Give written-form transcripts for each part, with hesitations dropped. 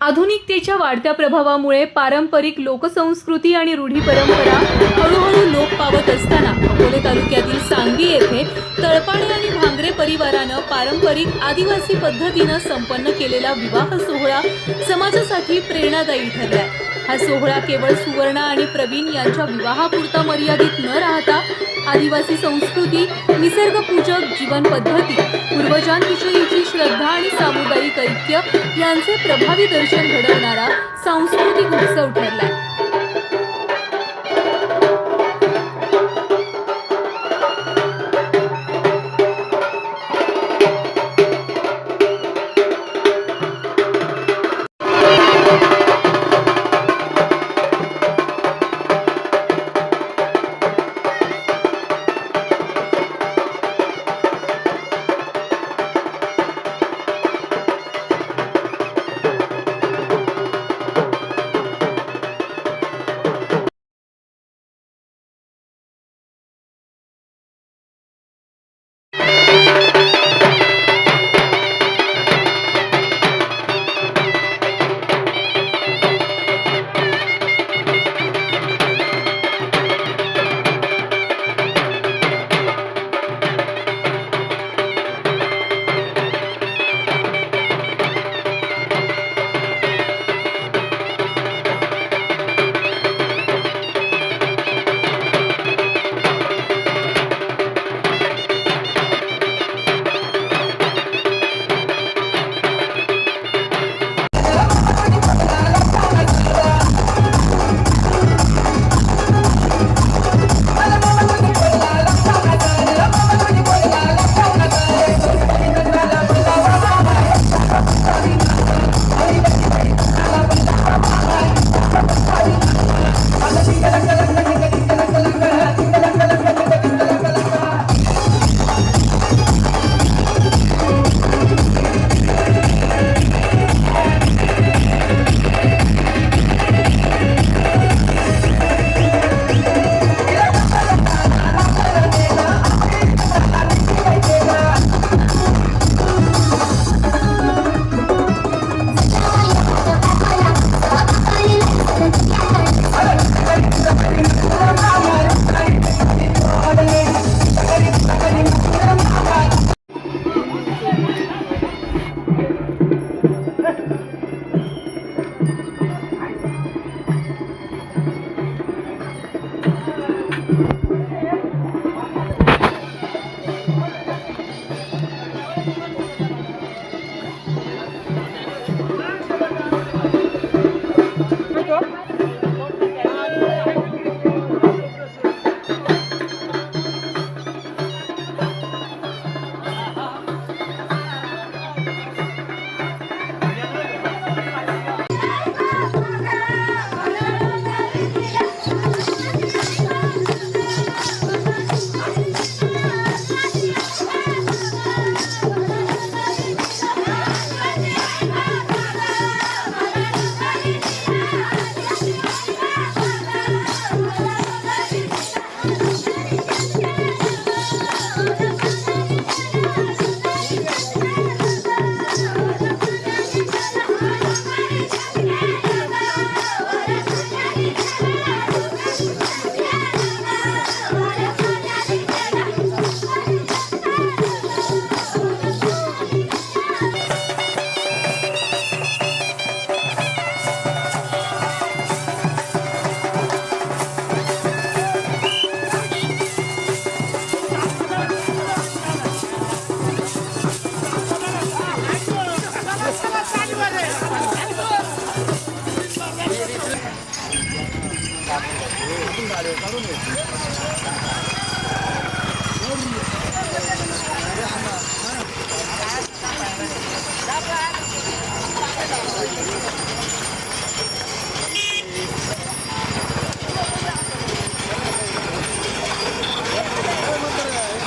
आधुनिकतेच्या वाढत्या प्रभावामुळे पारंपरिक लोकसंस्कृती आणि रूढी परंपरा हळूहळू लोप पावत असताना अकोले तालुक्यातील सांगवी येथे तळपाणे आणि भांगरे परिवारानं पारंपरिक आदिवासी पद्धतीनं संपन्न केलेला विवाह सोहळा समाजासाठी प्रेरणादायी ठरलाय। हा सोहळा केवळ सुवर्णा आणि प्रवीण यांच्या विवाहापुरता मर्यादित न राहता आदिवासी संस्कृती, निसर्गपूजक जीवन पद्धती, पूर्वजांविषयीची श्रद्धा आणि सामुदायिक ऐक्य यांचे प्रभावी दर्शन घडवणारा सांस्कृतिक उत्सव ठरलाय।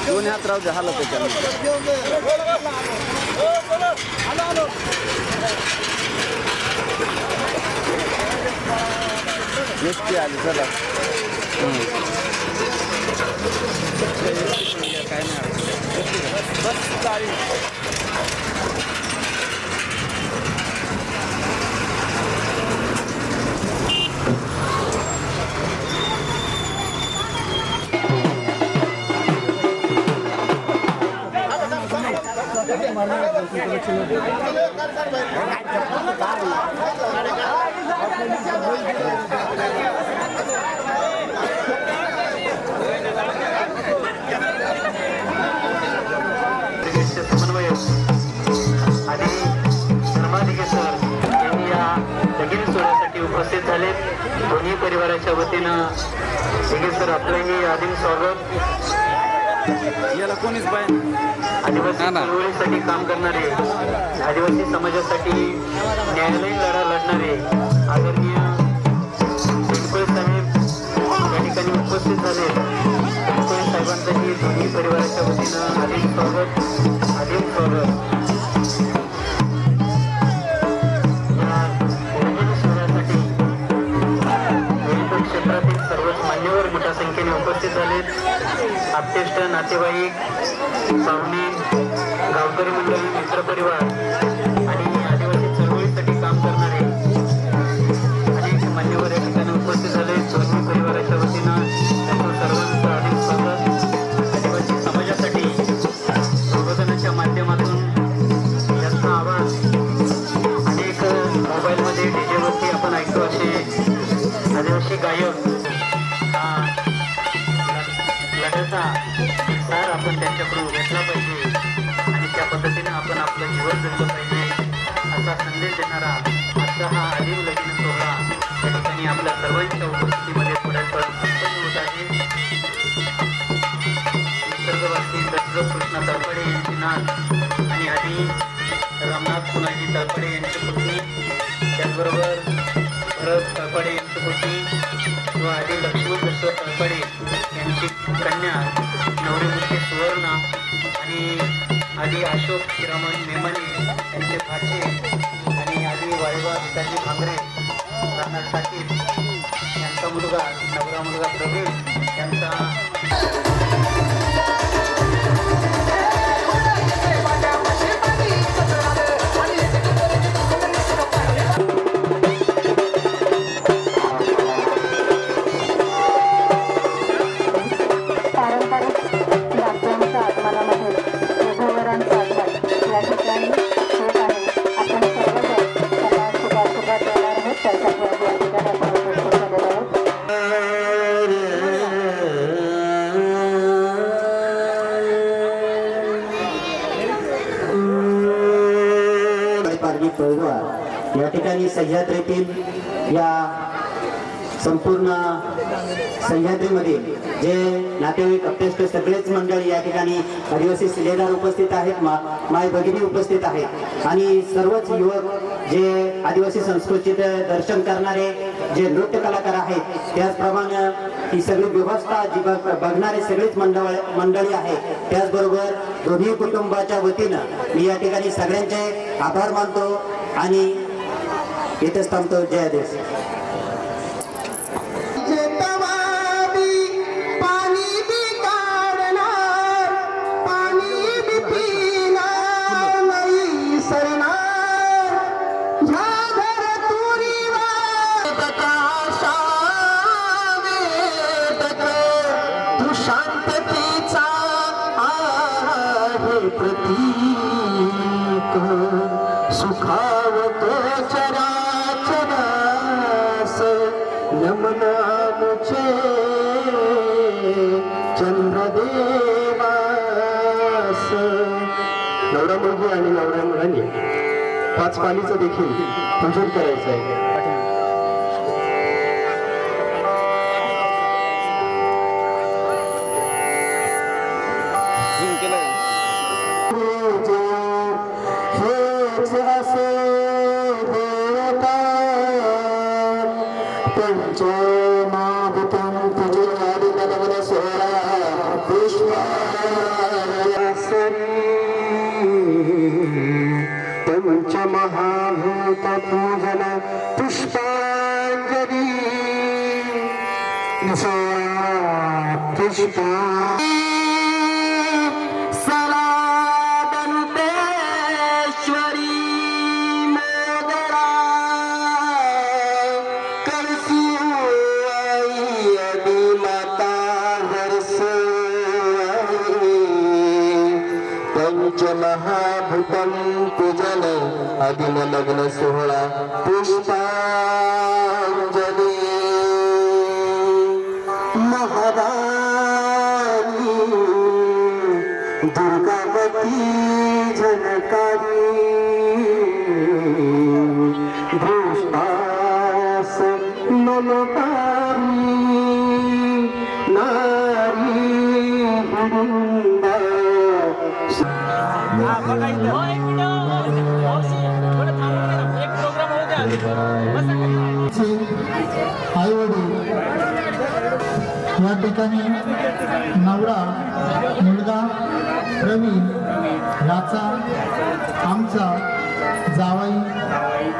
दोन हात राहू दे हालत एसटी आली चला काय नाही बस समन्वयक आणि धर्माधिकारी सर यांनी या लगीन सोहळ्यासाठी उपस्थित झाले. दोन्ही परिवाराच्या वतीनं दिघे सर आपलंही आदिम स्वागत. याला कोणीच पाहिजे. आदिवासी चळवळीसाठी काम करणारे, आदिवासी समाजासाठी न्यायालयीन लढा लढणारे आदरणीय बेनकोळे साहेब या ठिकाणी उपस्थित झाले. बेनकोळे साहेबांचंही दोन्ही परिवाराच्या वतीनं आदिम स्वागत. आदिम स्वागत. या लगीन सोहळ्यासाठी विविध क्षेत्रातील सर्वच मान्यवर मोठ्या संख्येने उपस्थित झालेत. आप्तेष्ट, नातेवाईक, पाहुणे, गावकरी मंडळी, मित्रपरिवार आणि आदिवासी चळवळीसाठी काम करणारे अनेक मान्यवर या ठिकाणी उपस्थित झाले. दोन्ही परिवाराच्या वतीनं त्यांचं सर्वांचं अधिक स्वागत. आदिवासी समाजासाठी प्रबोधनाच्या माध्यमातून त्यांचा आवाज अनेक मोबाईलमध्ये डीजेवरती आपण ऐकतो असे आदिवासी गायक लढ्याचा सार आपण त्यांच्याकडून घेतला पाहिजे आणि त्या पद्धतीने आपण आपलं जीवन जगलं पाहिजे असा संदेश देणारा आजचा हा आदिम लगीन सोहळा या ठिकाणी आपल्या सर्वांच्या उपस्थितीमध्ये थोड्या वेळ संपन्न होत आहे. निसर्गवासी दशरथ कृष्ण तळपडे यांची नात आणि आधी रामनाथ पुनाजी तळपडे यांची पुतणी, त्याचबरोबर भरत तळपडे यांची पुतणी व आधी लक्ष्मण दशरथ तळपडे यांची कन्या नवरीमुखी सुवर्णा आणि आधी अशोक हिरामन मेमने यांचे भाचे आणि आधी वाळवा पिताजी भांगरे राणा ठाकीर यांचा मुलगा नवरा मुलगा प्रवीण यांचा या ठिकाणी सह्याद्रीतील या संपूर्ण सह्याद्रीमधील जे नातेवाईक अप्तेष्ट सगळेच मंडळी या ठिकाणी आदिवासी शिलेदार उपस्थित आहेत, माय भगिनी उपस्थित आहेत आणि सर्वच युवक जे आदिवासी संस्कृतीचे दर्शन करणारे जे नृत्य कलाकार आहेत, त्याचप्रमाणे ही सगळी व्यवस्था जी बघणारे सगळीच मंडळी आहे. त्याचबरोबर दोन्ही कुटुंबाच्या वतीनं मी या ठिकाणी सगळ्यांचे आभार मानतो आणि इथेच थांबतो. जय आदेश. शांततेचा आहे प्रतीक, सुखावतो चराचरास नमनामुचे चंद्रदेवास. नवरा मुलगी आणि नवऱ्या मुलांनी 5 पालीचं देखील पूजन करायचं आहे. पंचमहाभूत पूजन पुष्पांजली पुष्पा सलादंतेश्वरी मोदरा कळसी माता हरस पंचमहाभूतं पूजन आदिम लग्न सोहळा पुष्पांजली महाराणी दुर्गावती झनकारी भूषास नमकारी नारी वृंदा आईवडील या ठिकाणी नवरा मुलगा प्रवीण याचा आमचा जावई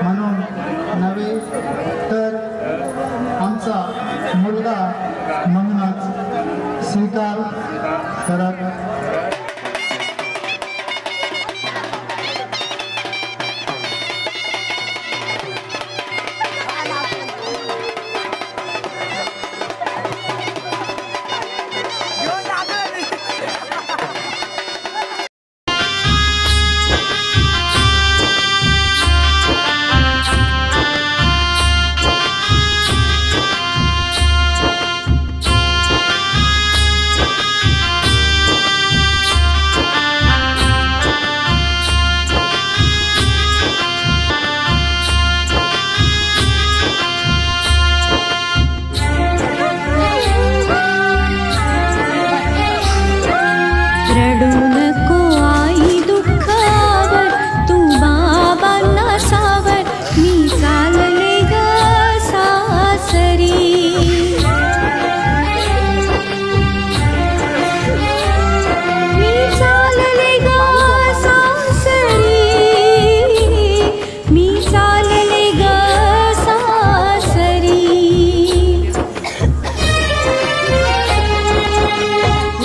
म्हणून नव्हे तर आमचा मुलगा म्हणूनच स्वीकार करत रडू नको आई दुःखावर तू बाबांना सावर मी चालले ग सासरी मी चालले ग सासरी मी चालले ग सासरी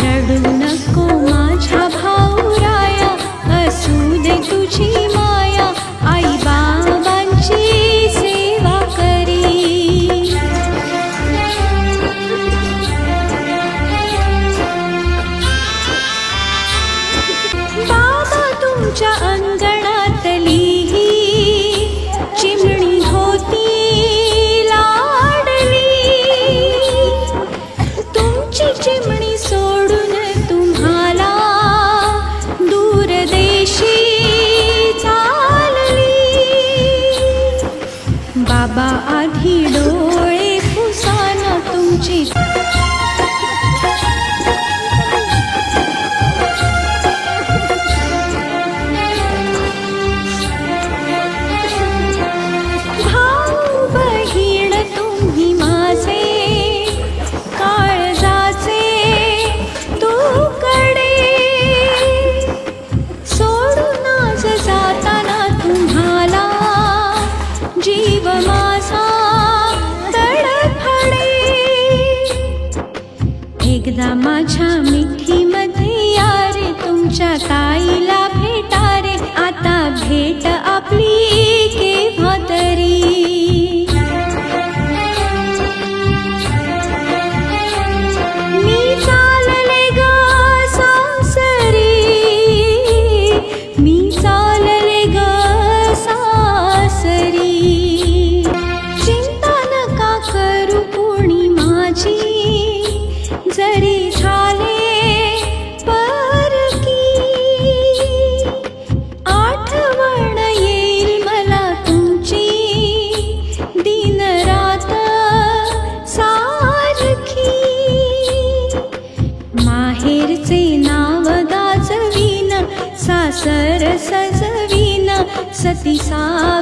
रडू नको माझ्या भाऊराया असू दे तुझी माया आई बाबांची सेवा करी बाबा तुमच्या अंगणातली ही चिमणी होती लाडली तुमची चिमणी सोडून तुम्हाला दूरदेशी चालली बाबा आधी डोळे पुसान तुमची भाऊ बहीण तुम्ही माझे काळजाचे तुकडे सोडून आज जाताना तुम्हाला जीव माझा तडफडे एकदा माझ्या मिठीमध्ये या रे तुमच्या ताईला भेटा रे आता भेट आपली केव्हा तरी मी चालले ग सासरी मी चालले ग सासरी चिंता नका करू कोणी माझी जरी झाले परकी आठवण येईल मला तुमची दिन रात सारखी माहेरचे नाव गाजवीन सासर सजवीन सती सा